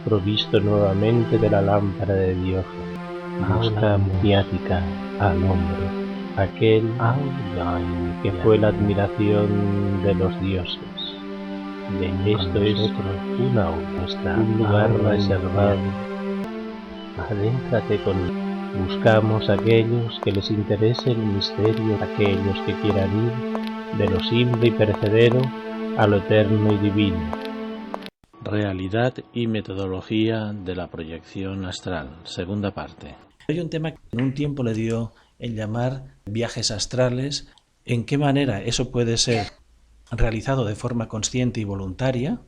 provisto nuevamente de la lámpara de Dios, mosca maniática al hombre, aquel que fue la admiración de los dioses. Esto es una obra, un lugar reservado. Adéntrate conmigo. Buscamos a aquellos que les interese el misterio, aquellos que quieran ir de lo simple y perecedero a lo eterno y divino. Realidad y metodología de la proyección astral, segunda parte. Hay un tema que en un tiempo le dio en llamar viajes astrales. ¿En qué manera eso puede ser realizado de forma consciente y voluntaria?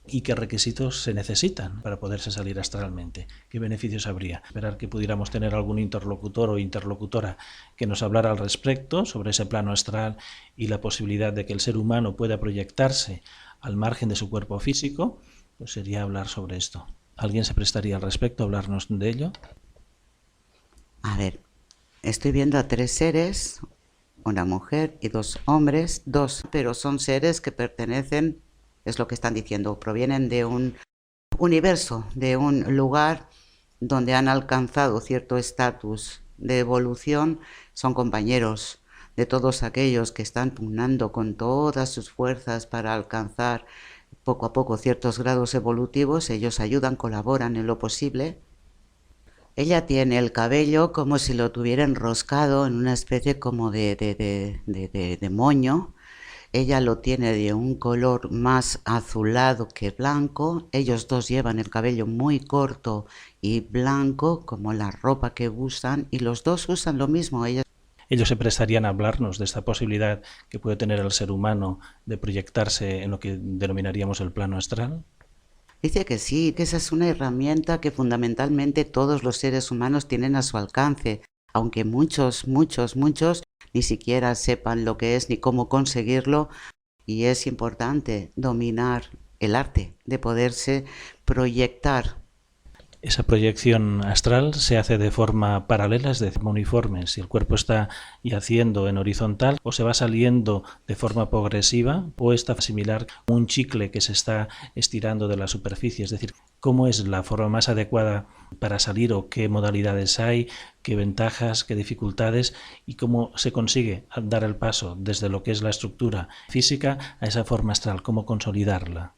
¿Y qué requisitos se necesitan para poderse salir astralmente? ¿Qué beneficios habría? Esperar que pudiéramos tener algún interlocutor o interlocutora que nos hablara al respecto sobre ese plano astral y la posibilidad de que el ser humano pueda proyectarse al margen de su cuerpo físico, pues sería hablar sobre esto. ¿Alguien se prestaría al respecto a hablarnos de ello? A ver, estoy viendo a 3 seres, una mujer y 2 hombres, pero son seres que pertenecen, es lo que están diciendo, provienen de un universo, de un lugar donde han alcanzado cierto estatus de evolución, son compañeros de todos aquellos que están pugnando con todas sus fuerzas para alcanzar poco a poco ciertos grados evolutivos. Ellos ayudan, colaboran en lo posible. Ella tiene el cabello como si lo tuviera enroscado en una especie como de moño. Ella lo tiene de un color más azulado que blanco. Ellos dos llevan el cabello muy corto y blanco, como la ropa que usan, y los dos usan lo mismo. Ellos se prestarían a hablarnos de esta posibilidad que puede tener el ser humano de proyectarse en lo que denominaríamos el plano astral. Dice que sí, que esa es una herramienta que fundamentalmente todos los seres humanos tienen a su alcance, aunque muchos ni siquiera sepan lo que es ni cómo conseguirlo, y es importante dominar el arte de poderse proyectar. Esa proyección astral se hace de forma paralela, es decir, uniforme. Si el cuerpo está yaciendo en horizontal, o se va saliendo de forma progresiva, o está similar a un chicle que se está estirando de la superficie. Es decir, ¿cómo es la forma más adecuada para salir o qué modalidades hay, qué ventajas, qué dificultades y cómo se consigue dar el paso desde lo que es la estructura física a esa forma astral, cómo consolidarla?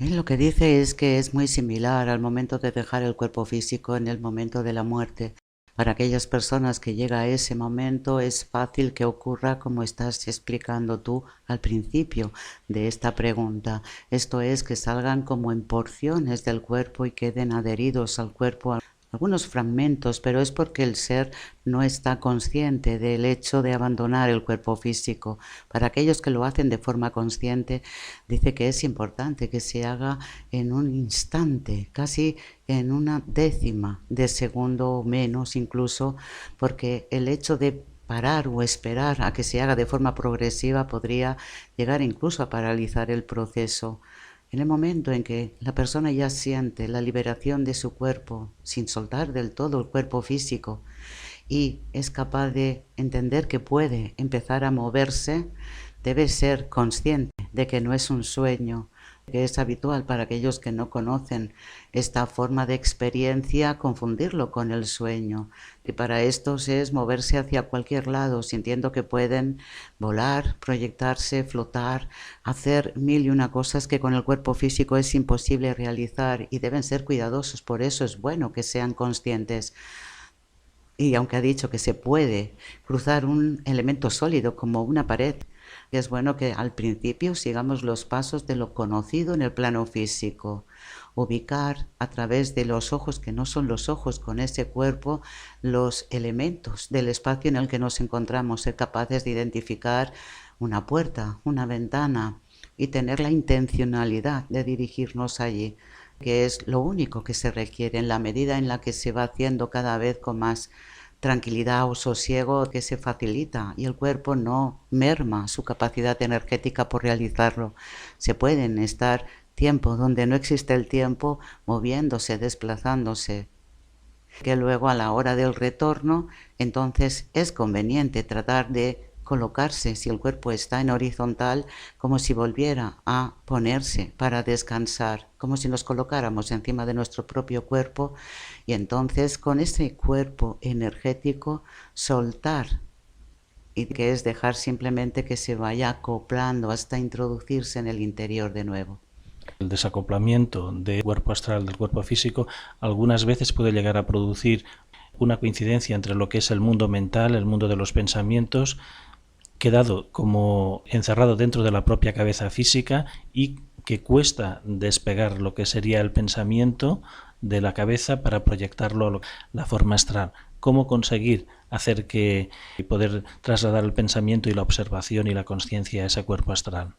Lo que dice es que es muy similar al momento de dejar el cuerpo físico en el momento de la muerte. Para aquellas personas que llega a ese momento es fácil que ocurra como estás explicando tú al principio de esta pregunta. Esto es, que salgan como en porciones del cuerpo y queden adheridos al cuerpo algunos fragmentos, pero es porque el ser no está consciente del hecho de abandonar el cuerpo físico. Para aquellos que lo hacen de forma consciente, dice que es importante que se haga en un instante, casi en una décima de segundo o menos incluso, porque el hecho de parar o esperar a que se haga de forma progresiva podría llegar incluso a paralizar el proceso. En el momento en que la persona ya siente la liberación de su cuerpo, sin soltar del todo el cuerpo físico, y es capaz de entender que puede empezar a moverse, debe ser consciente de que no es un sueño, que es habitual para aquellos que no conocen esta forma de experiencia confundirlo con el sueño. Y para estos es moverse hacia cualquier lado, sintiendo que pueden volar, proyectarse, flotar, hacer mil y una cosas que con el cuerpo físico es imposible realizar, y deben ser cuidadosos. Por eso es bueno que sean conscientes. Y aunque ha dicho que se puede cruzar un elemento sólido como una pared, es bueno que al principio sigamos los pasos de lo conocido en el plano físico. Ubicar a través de los ojos, que no son los ojos con ese cuerpo, los elementos del espacio en el que nos encontramos, ser capaces de identificar una puerta, una ventana, y tener la intencionalidad de dirigirnos allí, que es lo único que se requiere en la medida en la que se va haciendo cada vez con más tranquilidad o sosiego, que se facilita y el cuerpo no merma su capacidad energética por realizarlo. Se pueden estar tiempo donde no existe el tiempo, moviéndose, desplazándose, que luego a la hora del retorno entonces es conveniente tratar de colocarse, si el cuerpo está en horizontal, como si volviera a ponerse para descansar, como si nos colocáramos encima de nuestro propio cuerpo y entonces con ese cuerpo energético soltar, y que es dejar simplemente que se vaya acoplando hasta introducirse en el interior de nuevo. El desacoplamiento del cuerpo astral del cuerpo físico algunas veces puede llegar a producir una coincidencia entre lo que es el mundo mental, el mundo de los pensamientos, quedado como encerrado dentro de la propia cabeza física y que cuesta despegar lo que sería el pensamiento de la cabeza para proyectarlo a la forma astral. ¿Cómo conseguir hacer que poder trasladar el pensamiento y la observación y la conciencia a ese cuerpo astral?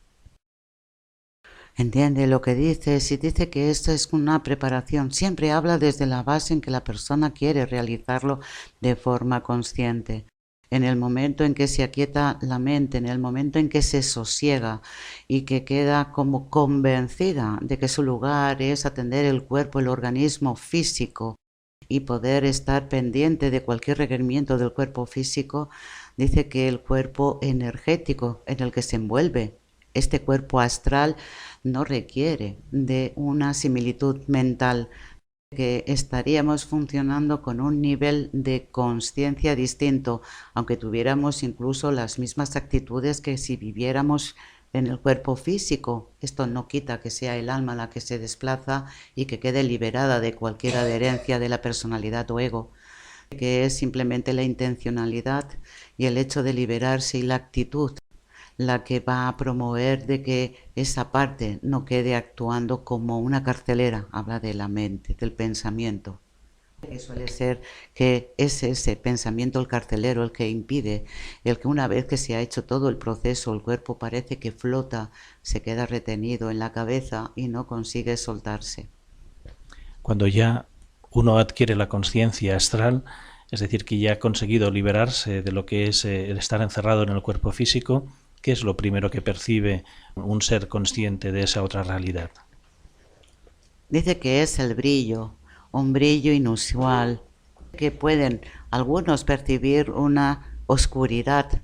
Entiende lo que dice, si dice que esto es una preparación, siempre habla desde la base en que la persona quiere realizarlo de forma consciente. En el momento en que se aquieta la mente, en el momento en que se sosiega y que queda como convencida de que su lugar es atender el cuerpo, el organismo físico y poder estar pendiente de cualquier requerimiento del cuerpo físico, dice que el cuerpo energético en el que se envuelve, este cuerpo astral, no requiere de una similitud mental, que estaríamos funcionando con un nivel de conciencia distinto, aunque tuviéramos incluso las mismas actitudes que si viviéramos en el cuerpo físico. Esto no quita que sea el alma la que se desplaza y que quede liberada de cualquier adherencia de la personalidad o ego, que es simplemente la intencionalidad y el hecho de liberarse y la actitud la que va a promover de que esa parte no quede actuando como una carcelera. Habla de la mente, del pensamiento. Suele ser que es ese pensamiento el carcelero, el que impide, el que una vez que se ha hecho todo el proceso, el cuerpo parece que flota, se queda retenido en la cabeza y no consigue soltarse. Cuando ya uno adquiere la conciencia astral, es decir, que ya ha conseguido liberarse de lo que es el estar encerrado en el cuerpo físico, ¿qué es lo primero que percibe un ser consciente de esa otra realidad? Dice que es el brillo, un brillo inusual, que pueden algunos percibir una oscuridad,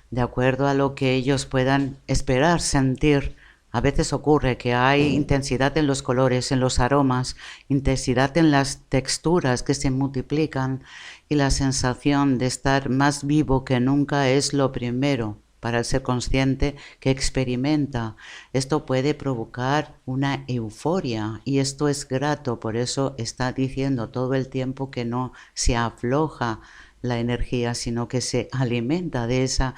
de acuerdo a lo que ellos puedan esperar, sentir. A veces ocurre que hay intensidad en los colores, en los aromas, intensidad en las texturas que se multiplican y la sensación de estar más vivo que nunca es lo primero para el ser consciente que experimenta. Esto puede provocar una euforia y esto es grato, por eso está diciendo todo el tiempo que no se afloja la energía, sino que se alimenta de esa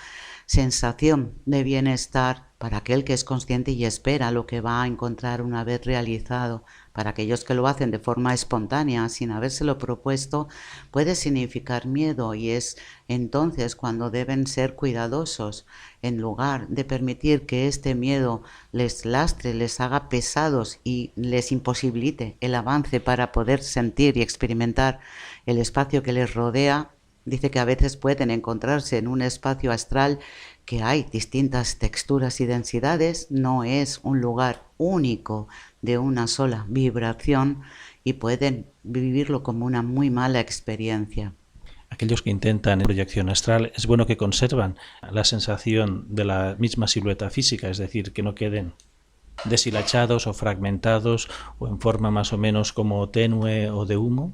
sensación de bienestar para aquel que es consciente y espera lo que va a encontrar una vez realizado. Para aquellos que lo hacen de forma espontánea, sin habérselo propuesto, puede significar miedo y es entonces cuando deben ser cuidadosos. En lugar de permitir que este miedo les lastre, les haga pesados y les imposibilite el avance para poder sentir y experimentar el espacio que les rodea, dice que a veces pueden encontrarse en un espacio astral que hay distintas texturas y densidades, no es un lugar único de una sola vibración y pueden vivirlo como una muy mala experiencia. Aquellos que intentan proyección astral, es bueno que conservan la sensación de la misma silueta física, es decir, que no queden deshilachados o fragmentados o en forma más o menos como tenue o de humo.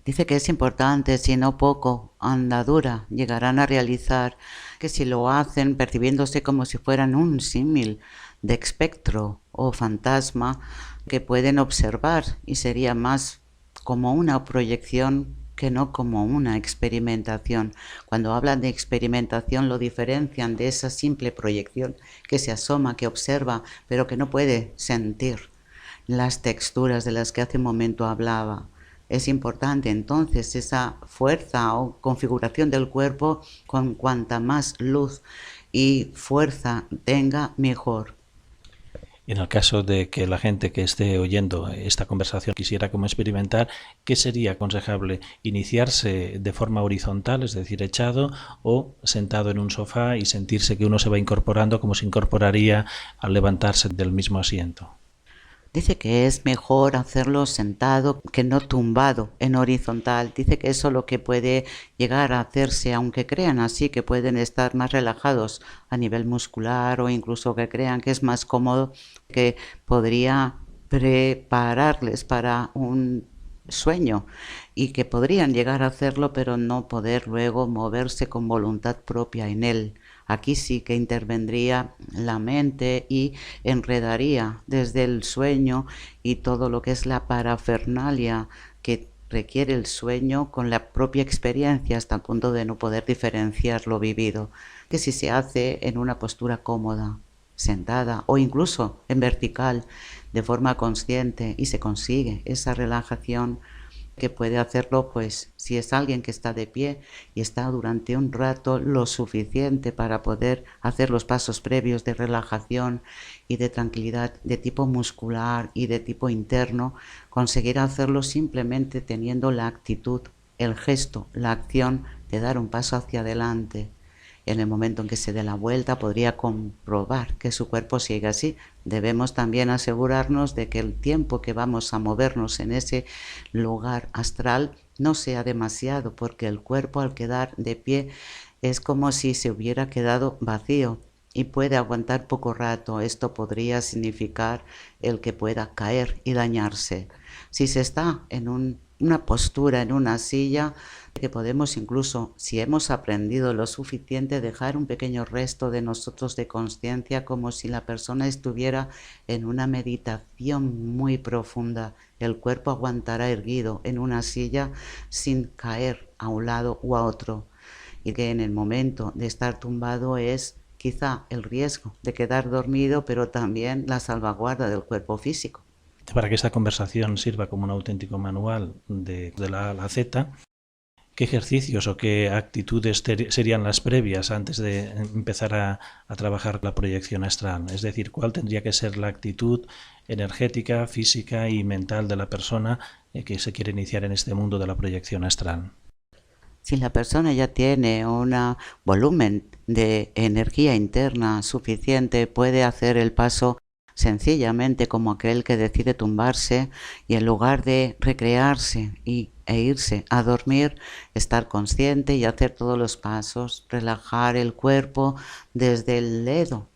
Dice que es importante, si no poco, andadura, llegarán a realizar que si lo hacen percibiéndose como si fueran un símil de espectro o fantasma que pueden observar y sería más como una proyección que no como una experimentación. Cuando hablan de experimentación lo diferencian de esa simple proyección que se asoma, que observa, pero que no puede sentir las texturas de las que hace un momento hablaba. Es importante entonces esa fuerza o configuración del cuerpo, con cuanta más luz y fuerza tenga, mejor. En el caso de que la gente que esté oyendo esta conversación quisiera como experimentar, ¿qué sería aconsejable? ¿Iniciarse de forma horizontal, es decir, echado, o sentado en un sofá y sentirse que uno se va incorporando como se incorporaría al levantarse del mismo asiento? Dice que es mejor hacerlo sentado que no tumbado en horizontal. Dice que eso es lo que puede llegar a hacerse, aunque crean así que pueden estar más relajados a nivel muscular o incluso que crean que es más cómodo, que podría prepararles para un sueño y que podrían llegar a hacerlo pero no poder luego moverse con voluntad propia en él. Aquí sí que intervendría la mente y enredaría desde el sueño y todo lo que es la parafernalia que requiere el sueño con la propia experiencia hasta el punto de no poder diferenciar lo vivido, que si se hace en una postura cómoda, sentada o incluso en vertical, de forma consciente y se consigue esa relajación que puede hacerlo, pues si es alguien que está de pie y está durante un rato lo suficiente para poder hacer los pasos previos de relajación y de tranquilidad de tipo muscular y de tipo interno, conseguirá hacerlo simplemente teniendo la actitud, el gesto, la acción de dar un paso hacia adelante. En el momento en que se dé la vuelta podría comprobar que su cuerpo sigue así. Debemos también asegurarnos de que el tiempo que vamos a movernos en ese lugar astral no sea demasiado, porque el cuerpo al quedar de pie es como si se hubiera quedado vacío y puede aguantar poco rato. Esto podría significar el que pueda caer y dañarse. Si se está en una postura, en una silla, que podemos incluso, si hemos aprendido lo suficiente, dejar un pequeño resto de nosotros de conciencia, como si la persona estuviera en una meditación muy profunda. El cuerpo aguantará erguido en una silla sin caer a un lado u a otro. Y que en el momento de estar tumbado es quizá el riesgo de quedar dormido, pero también la salvaguarda del cuerpo físico. Para que esta conversación sirva como un auténtico manual de la A a la Z, ¿qué ejercicios o qué actitudes serían las previas antes de empezar a trabajar la proyección astral? Es decir, ¿cuál tendría que ser la actitud energética, física y mental de la persona que se quiere iniciar en este mundo de la proyección astral? Si la persona ya tiene un volumen de energía interna suficiente, puede hacer el paso sencillamente como aquel que decide tumbarse y en lugar de recrearse e irse a dormir, estar consciente y hacer todos los pasos, relajar el cuerpo desde el dedo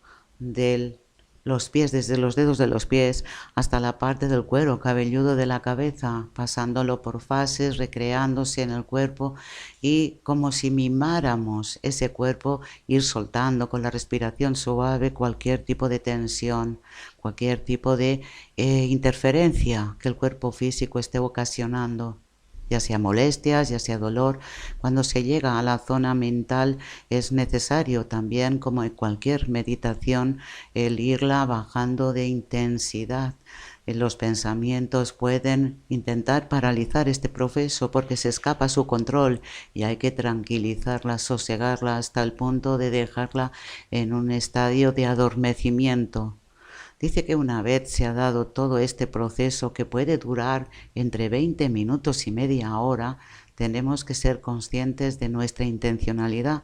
los pies, desde los dedos de los pies hasta la parte del cuero cabelludo de la cabeza, pasándolo por fases, recreándose en el cuerpo y como si mimáramos ese cuerpo, ir soltando con la respiración suave cualquier tipo de tensión, cualquier tipo de interferencia que el cuerpo físico esté ocasionando, ya sea molestias, ya sea dolor. Cuando se llega a la zona mental es necesario también, como en cualquier meditación, el irla bajando de intensidad. Los pensamientos pueden intentar paralizar este proceso porque se escapa su control y hay que tranquilizarla, sosegarla hasta el punto de dejarla en un estadio de adormecimiento. Dice que una vez se ha dado todo este proceso, que puede durar entre 20 minutos y media hora, tenemos que ser conscientes de nuestra intencionalidad.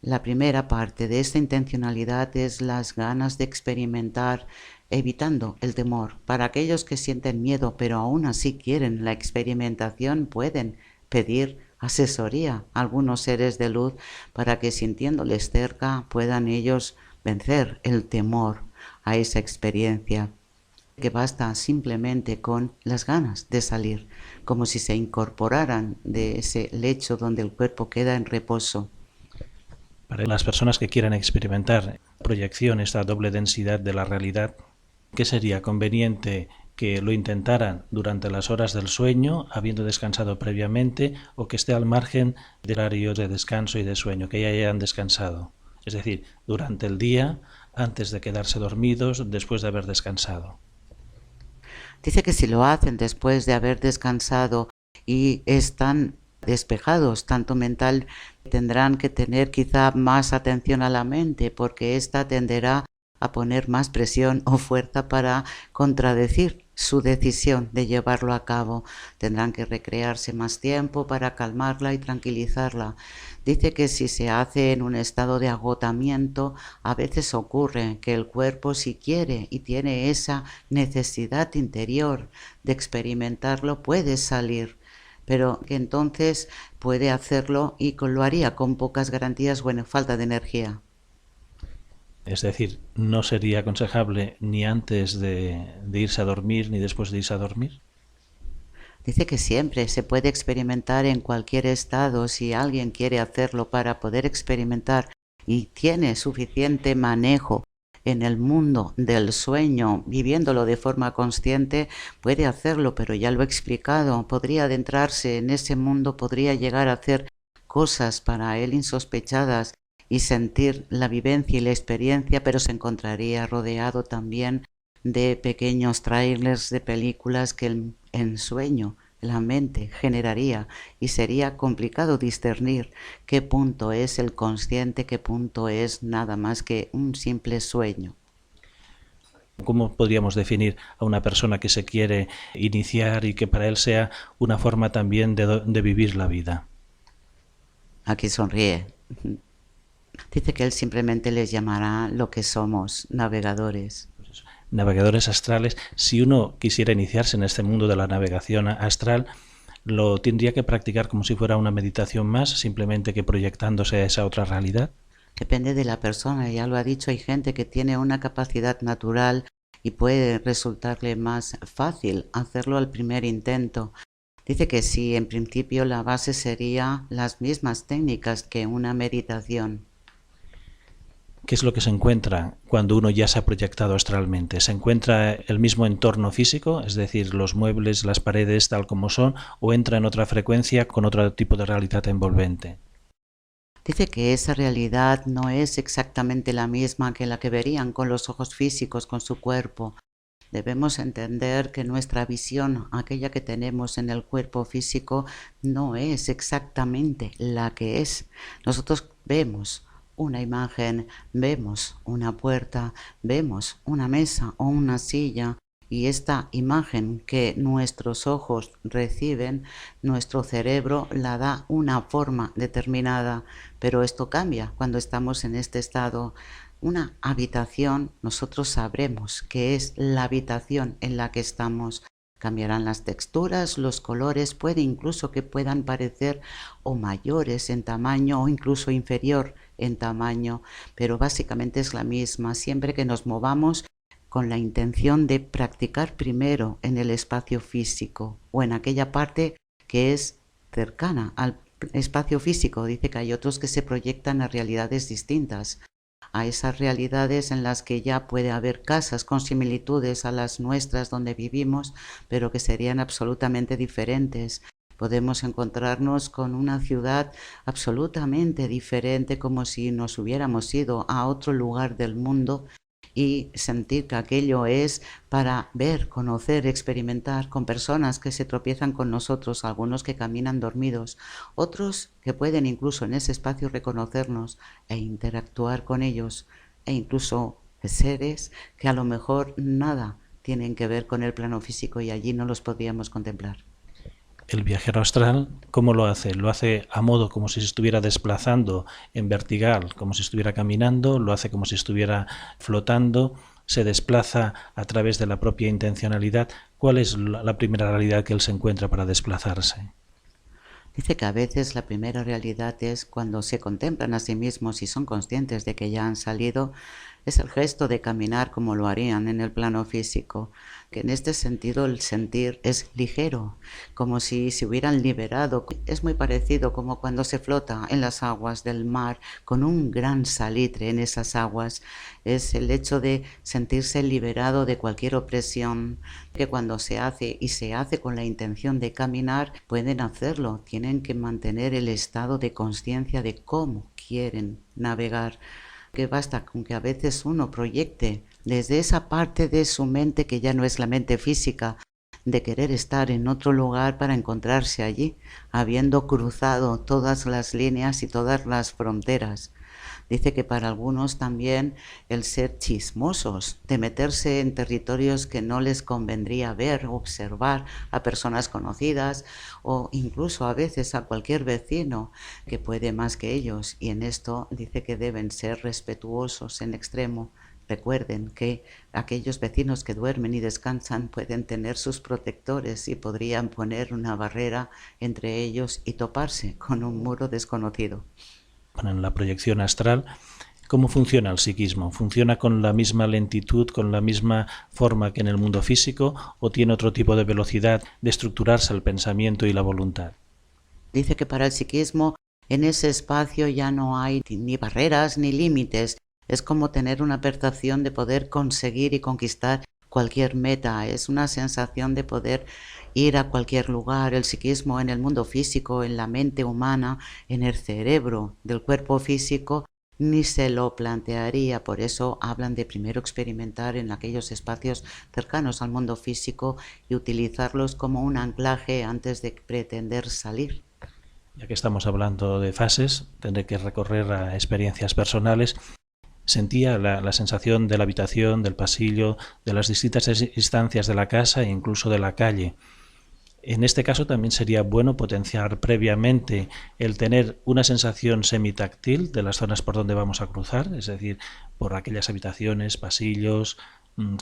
La primera parte de esta intencionalidad es las ganas de experimentar, evitando el temor. Para aquellos que sienten miedo pero aún así quieren la experimentación, pueden pedir asesoría a algunos seres de luz para que, sintiéndoles cerca, puedan ellos vencer el temor a esa experiencia, que basta simplemente con las ganas de salir, como si se incorporaran de ese lecho donde el cuerpo queda en reposo. Para las personas que quieran experimentar proyección, esta doble densidad de la realidad, ¿qué sería conveniente que lo intentaran durante las horas del sueño, habiendo descansado previamente, o que esté al margen del horario de descanso y de sueño, que ya hayan descansado? Es decir, durante el día, antes de quedarse dormidos, después de haber descansado. Dice que si lo hacen después de haber descansado y están despejados, tanto mental, tendrán que tener quizá más atención a la mente, porque ésta tenderá a poner más presión o fuerza para contradecir su decisión de llevarlo a cabo. Tendrán que recrearse más tiempo para calmarla y tranquilizarla. Dice que si se hace en un estado de agotamiento, a veces ocurre que el cuerpo, si quiere y tiene esa necesidad interior de experimentarlo, puede salir, pero que entonces puede hacerlo y lo haría con pocas garantías, falta de energía. Es decir, ¿no sería aconsejable ni antes de irse a dormir ni después de irse a dormir? Dice que siempre se puede experimentar en cualquier estado si alguien quiere hacerlo para poder experimentar y tiene suficiente manejo en el mundo del sueño, viviéndolo de forma consciente, puede hacerlo, pero ya lo he explicado, podría adentrarse en ese mundo, podría llegar a hacer cosas para él insospechadas y sentir la vivencia y la experiencia, pero se encontraría rodeado también de pequeños trailers de películas que el ensueño, la mente generaría, y sería complicado discernir qué punto es el consciente, qué punto es nada más que un simple sueño. ¿Cómo podríamos definir a una persona que se quiere iniciar y que para él sea una forma también de vivir la vida? Aquí sonríe. Dice que él simplemente les llamará lo que somos, navegadores. Navegadores astrales. Si uno quisiera iniciarse en este mundo de la navegación astral, ¿lo tendría que practicar como si fuera una meditación más, simplemente que proyectándose a esa otra realidad? Depende de la persona, ya lo ha dicho, hay gente que tiene una capacidad natural y puede resultarle más fácil hacerlo al primer intento. Dice que sí, en principio la base sería las mismas técnicas que una meditación. ¿Qué es lo que se encuentra cuando uno ya se ha proyectado astralmente? ¿Se encuentra el mismo entorno físico, es decir, los muebles, las paredes tal como son, o entra en otra frecuencia con otro tipo de realidad envolvente? Dice que esa realidad no es exactamente la misma que la que verían con los ojos físicos, con su cuerpo. Debemos entender que nuestra visión, aquella que tenemos en el cuerpo físico, no es exactamente la que es. Nosotros vemos una imagen, vemos una puerta, vemos una mesa o una silla, y esta imagen que nuestros ojos reciben, nuestro cerebro la da una forma determinada, pero esto cambia cuando estamos en este estado. Una habitación, nosotros sabremos que es la habitación en la que estamos. Cambiarán las texturas, los colores, puede incluso que puedan parecer o mayores en tamaño o incluso inferior en tamaño, pero básicamente es la misma, siempre que nos movamos con la intención de practicar primero en el espacio físico o en aquella parte que es cercana al espacio físico. Dice que hay otros que se proyectan a realidades distintas, a esas realidades en las que ya puede haber casas con similitudes a las nuestras donde vivimos, pero que serían absolutamente diferentes. Podemos encontrarnos con una ciudad absolutamente diferente, como si nos hubiéramos ido a otro lugar del mundo, y sentir que aquello es para ver, conocer, experimentar con personas que se tropiezan con nosotros, algunos que caminan dormidos, otros que pueden incluso en ese espacio reconocernos e interactuar con ellos, e incluso seres que a lo mejor nada tienen que ver con el plano físico y allí no los podríamos contemplar. El viajero astral, ¿cómo lo hace? ¿Lo hace a modo como si se estuviera desplazando en vertical, como si estuviera caminando? ¿Lo hace como si estuviera flotando? ¿Se desplaza a través de la propia intencionalidad? ¿Cuál es la primera realidad que él se encuentra para desplazarse? Dice que a veces la primera realidad es cuando se contemplan a sí mismos y son conscientes de que ya han salido, es el gesto de caminar como lo harían en el plano físico, que en este sentido el sentir es ligero, como si se hubieran liberado. Es muy parecido como cuando se flota en las aguas del mar con un gran salitre en esas aguas. Es el hecho de sentirse liberado de cualquier opresión, que cuando se hace y se hace con la intención de caminar, pueden hacerlo, tienen que mantener el estado de conciencia de cómo quieren navegar, que basta con que a veces uno proyecte desde esa parte de su mente que ya no es la mente física, de querer estar en otro lugar para encontrarse allí, habiendo cruzado todas las líneas y todas las fronteras. Dice que para algunos también el ser chismosos, de meterse en territorios que no les convendría ver, observar a personas conocidas o incluso a veces a cualquier vecino que puede más que ellos, y en esto dice que deben ser respetuosos en extremo. Recuerden que aquellos vecinos que duermen y descansan pueden tener sus protectores y podrían poner una barrera entre ellos y toparse con un muro desconocido. En la proyección astral, ¿cómo funciona el psiquismo? ¿Funciona con la misma lentitud, con la misma forma que en el mundo físico, o tiene otro tipo de velocidad de estructurarse el pensamiento y la voluntad? Dice que para el psiquismo en ese espacio ya no hay ni barreras ni límites. Es como tener una percepción de poder conseguir y conquistar cualquier meta. Es una sensación de poder ir a cualquier lugar. El psiquismo en el mundo físico, en la mente humana, en el cerebro del cuerpo físico, ni se lo plantearía. Por eso hablan de primero experimentar en aquellos espacios cercanos al mundo físico y utilizarlos como un anclaje antes de pretender salir. Ya que estamos hablando de fases, tendré que recorrer a experiencias personales. Sentía la sensación de la habitación, del pasillo, de las distintas instancias de la casa e incluso de la calle. En este caso también sería bueno potenciar previamente el tener una sensación semitáctil de las zonas por donde vamos a cruzar, es decir, por aquellas habitaciones, pasillos,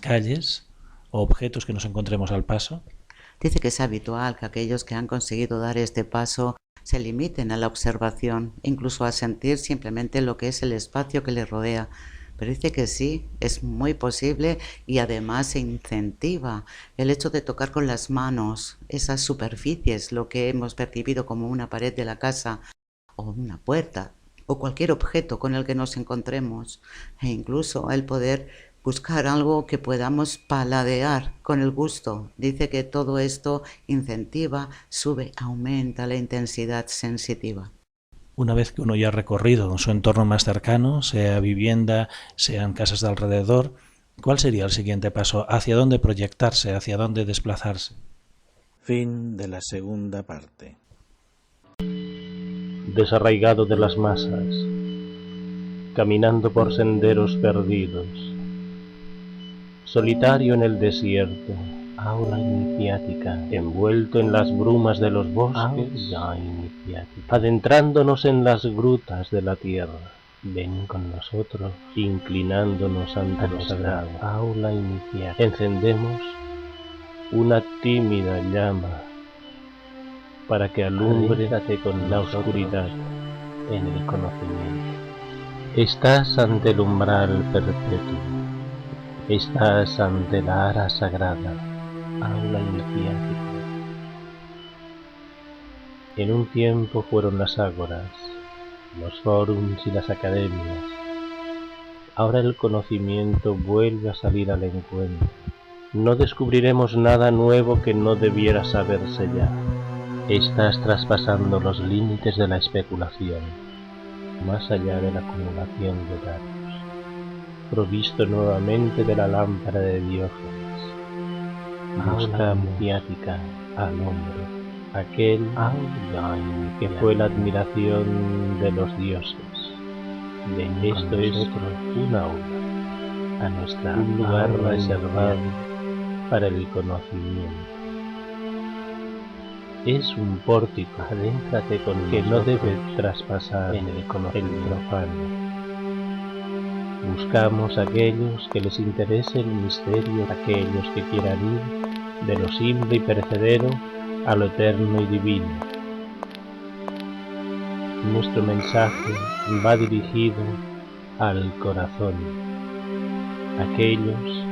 calles o objetos que nos encontremos al paso. Dice que es habitual que aquellos que han conseguido dar este paso se limiten a la observación, incluso a sentir simplemente lo que es el espacio que les rodea. Pero dice que sí, es muy posible y además se incentiva el hecho de tocar con las manos esas superficies, lo que hemos percibido como una pared de la casa o una puerta o cualquier objeto con el que nos encontremos, e incluso el poder buscar algo que podamos paladear con el gusto. Dice que todo esto incentiva, sube, aumenta la intensidad sensitiva. Una vez que uno ya ha recorrido su entorno más cercano, sea vivienda, sean casas de alrededor, ¿cuál sería el siguiente paso? ¿Hacia dónde proyectarse? ¿Hacia dónde desplazarse? Fin de la segunda parte. Desarraigado de las masas, caminando por senderos perdidos, solitario en el desierto, aula iniciática, envuelto en las brumas de los bosques, adentrándonos en las grutas de la tierra. Ven con nosotros, inclinándonos ante lo sagrado, aula iniciática. Encendemos una tímida llama para que alumbre con la oscuridad en el conocimiento. Estás ante el umbral perpetuo. Estás ante la ara sagrada, aula iniciática. En un tiempo fueron las ágoras, los fórums y las academias. Ahora el conocimiento vuelve a salir al encuentro. No descubriremos nada nuevo que no debiera saberse ya. Estás traspasando los límites de la especulación, más allá de la acumulación de datos, provisto nuevamente de la lámpara de Diógenes. Busca mediática al hombre, aquel que fue la admiración de los dioses. Esto es un aula, un lugar reservado para el conocimiento. Es un pórtico, adéntrate con que no debe traspasar en el profano. Buscamos a aquellos que les interese el misterio, aquellos que quieran ir de lo simple y perecedero a lo eterno y divino. Nuestro mensaje va dirigido al corazón, aquellos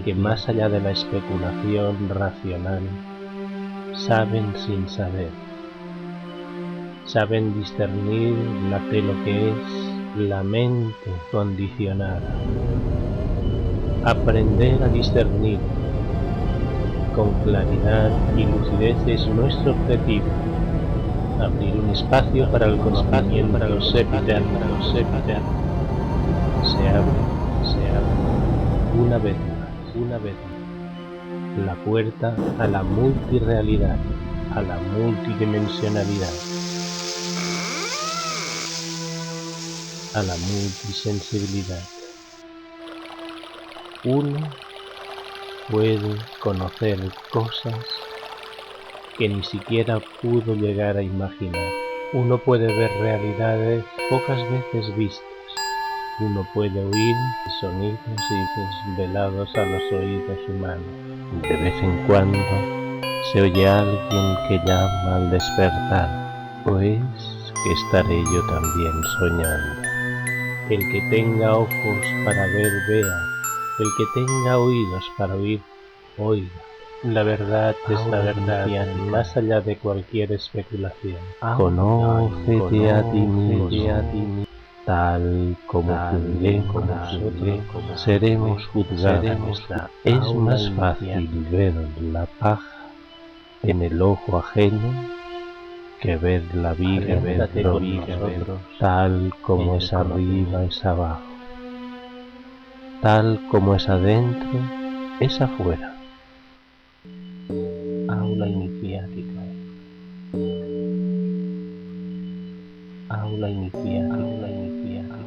que más allá de la especulación racional saben sin saber, saben discernir de lo que es la mente condicionada. Aprender a discernir con claridad y lucidez es nuestro objetivo. Abrir un espacio para el conocimiento, para los eterno. Se abre, una vez más. La puerta a la multirealidad, a la multidimensionalidad. a la multisensibilidad. Uno puede conocer cosas que ni siquiera pudo llegar a imaginar. Uno puede ver realidades pocas veces vistas. Uno puede oír sonidos y desvelados a los oídos humanos. De vez en cuando se oye a alguien que llama al despertar, pues que estaré yo también soñando. El que tenga ojos para ver, vea. El que tenga oídos para oír, oiga. La verdad es la verdad, más allá de cualquier especulación. Conócete a ti mismo, tal como juzguemos, seremos juzgados. Es más fácil ver la paja en el ojo ajeno que ver la viga dentro de nosotros, tal como es arriba es abajo, tal como es adentro es afuera. Aula iniciática. Aula iniciática. Aula iniciática.